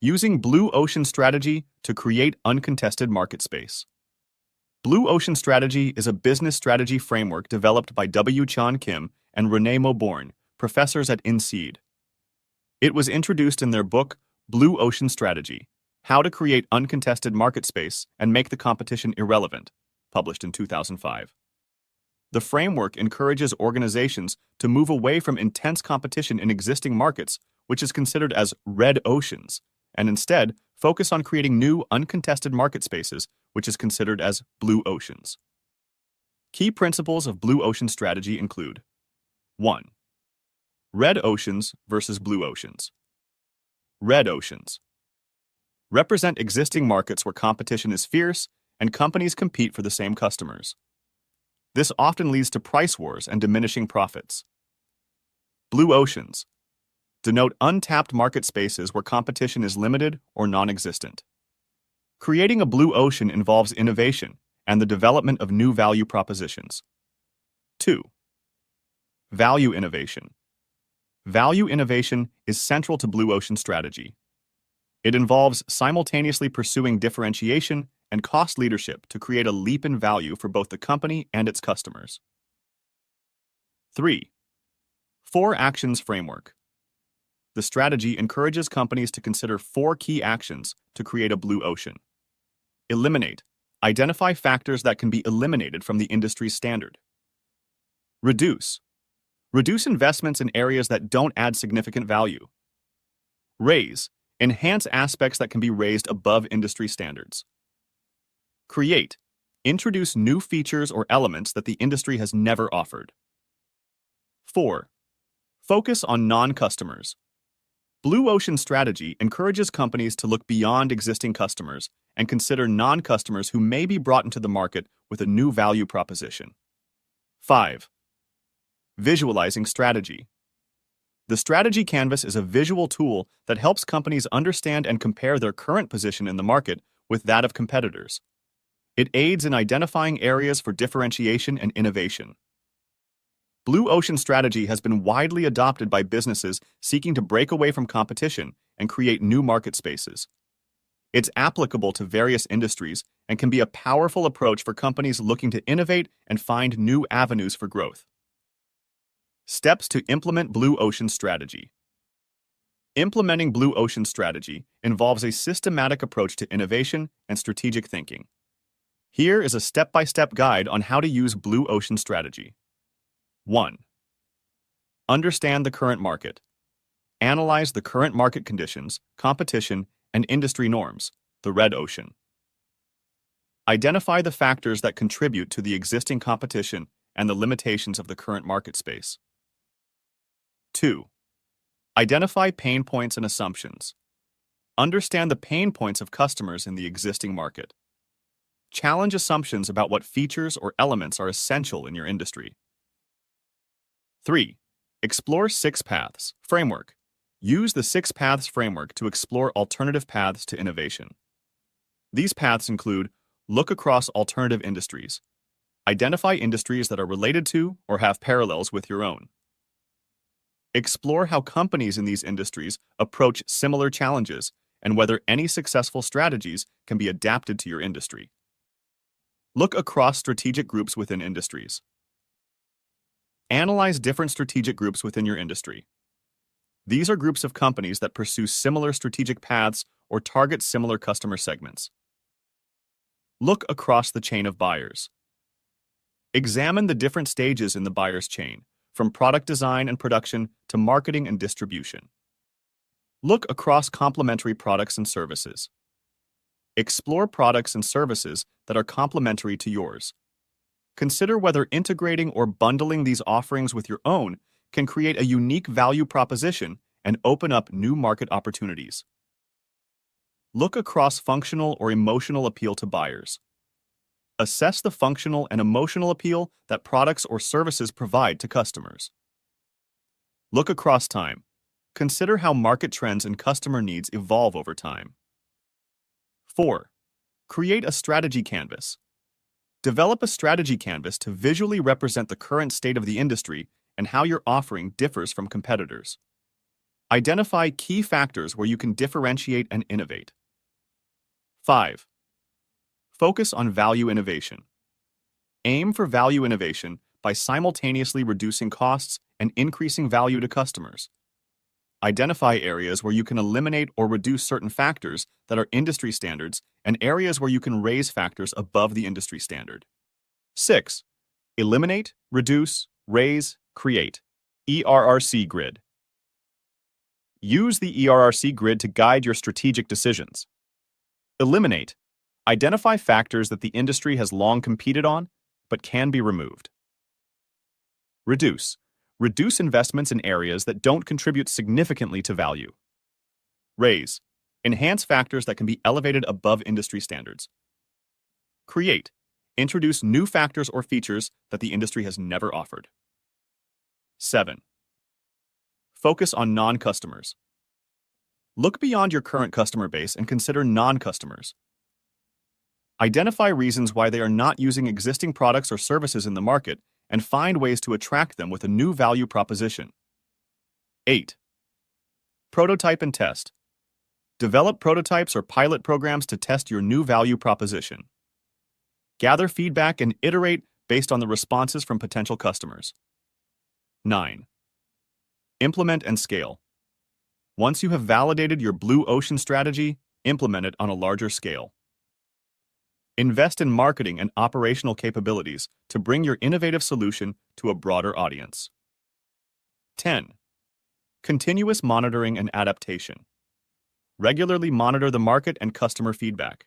Using Blue Ocean Strategy to create uncontested market space. Blue Ocean Strategy is a business strategy framework developed by W. Chan Kim and Renee Moborn, professors at INSEAD. It was introduced in their book, Blue Ocean Strategy: How to Create Uncontested Market Space and Make the Competition Irrelevant, published in 2005. The framework encourages organizations to move away from intense competition in existing markets, which is considered as red oceans, and instead focus on creating new uncontested market spaces, which is considered as blue oceans. Key principles of Blue Ocean Strategy include: 1. Red oceans versus blue oceans. Red oceans represent existing markets where competition is fierce and companies compete for the same customers. This often leads to price wars and diminishing profits. Blue oceans denote untapped market spaces where competition is limited or non-existent. Creating a blue ocean involves innovation and the development of new value propositions. 2. Value innovation. Value innovation is central to Blue Ocean Strategy. It involves simultaneously pursuing differentiation and cost leadership to create a leap in value for both the company and its customers. 3. 4 Actions Framework. The strategy encourages companies to consider 4 key actions to create a blue ocean. Eliminate. Identify factors that can be eliminated from the industry standard. Reduce. Reduce investments in areas that don't add significant value. Raise. Enhance aspects that can be raised above industry standards. Create. Introduce new features or elements that the industry has never offered. 4. Focus on non-customers. Blue Ocean Strategy encourages companies to look beyond existing customers and consider non-customers who may be brought into the market with a new value proposition. 5. Visualizing strategy. The strategy canvas is a visual tool that helps companies understand and compare their current position in the market with that of competitors. It aids in identifying areas for differentiation and innovation. Blue Ocean Strategy has been widely adopted by businesses seeking to break away from competition and create new market spaces. It's applicable to various industries and can be a powerful approach for companies looking to innovate and find new avenues for growth. Steps to implement Blue Ocean Strategy. Implementing Blue Ocean Strategy involves a systematic approach to innovation and strategic thinking. Here is a step-by-step guide on how to use Blue Ocean Strategy. 1. Understand the current market. Analyze the current market conditions, competition, and industry norms, the red ocean. Identify the factors that contribute to the existing competition and the limitations of the current market space. 2. Identify pain points and assumptions. Understand the pain points of customers in the existing market. Challenge assumptions about what features or elements are essential in your industry. 3. Explore 6 Paths Framework. Use the 6 Paths Framework to explore alternative paths to innovation. These paths include: look across alternative industries. Identify industries that are related to or have parallels with your own. Explore how companies in these industries approach similar challenges and whether any successful strategies can be adapted to your industry. Look across strategic groups within industries. Analyze different strategic groups within your industry. These are groups of companies that pursue similar strategic paths or target similar customer segments. Look across the chain of buyers. Examine the different stages in the buyer's chain, from product design and production to marketing and distribution. Look across complementary products and services. Explore products and services that are complementary to yours. Consider whether integrating or bundling these offerings with your own can create a unique value proposition and open up new market opportunities. Look across functional or emotional appeal to buyers. Assess the functional and emotional appeal that products or services provide to customers. Look across time. Consider how market trends and customer needs evolve over time. 4. Create a strategy canvas. Develop a strategy canvas to visually represent the current state of the industry and how your offering differs from competitors. Identify key factors where you can differentiate and innovate. 5. Focus on value innovation. Aim for value innovation by simultaneously reducing costs and increasing value to customers. Identify areas where you can eliminate or reduce certain factors that are industry standards and areas where you can raise factors above the industry standard. 6. Eliminate, reduce, raise, create. ERRC grid. Use the ERRC grid to guide your strategic decisions. Eliminate. Identify factors that the industry has long competed on, but can be removed. Reduce. Reduce investments in areas that don't contribute significantly to value. Raise. Enhance factors that can be elevated above industry standards. Create. Introduce new factors or features that the industry has never offered. 7. Focus on non-customers. Look beyond your current customer base and consider non-customers. Identify reasons why they are not using existing products or services in the market and find ways to attract them with a new value proposition. 8. Prototype and test. Develop prototypes or pilot programs to test your new value proposition. Gather feedback and iterate based on the responses from potential customers. 9. Implement and scale. Once you have validated your blue ocean strategy, implement it on a larger scale. Invest in marketing and operational capabilities to bring your innovative solution to a broader audience. 10. Continuous monitoring and adaptation. Regularly monitor the market and customer feedback.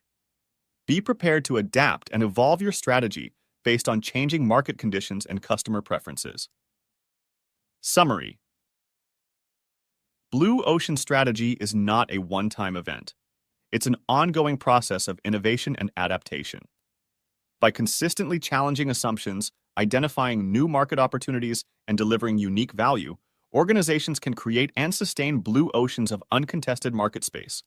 Be prepared to adapt and evolve your strategy based on changing market conditions and customer preferences. Summary. Blue Ocean strategy is not a one-time event. It's an ongoing process of innovation and adaptation. By consistently challenging assumptions, identifying new market opportunities, and delivering unique value, organizations can create and sustain blue oceans of uncontested market space.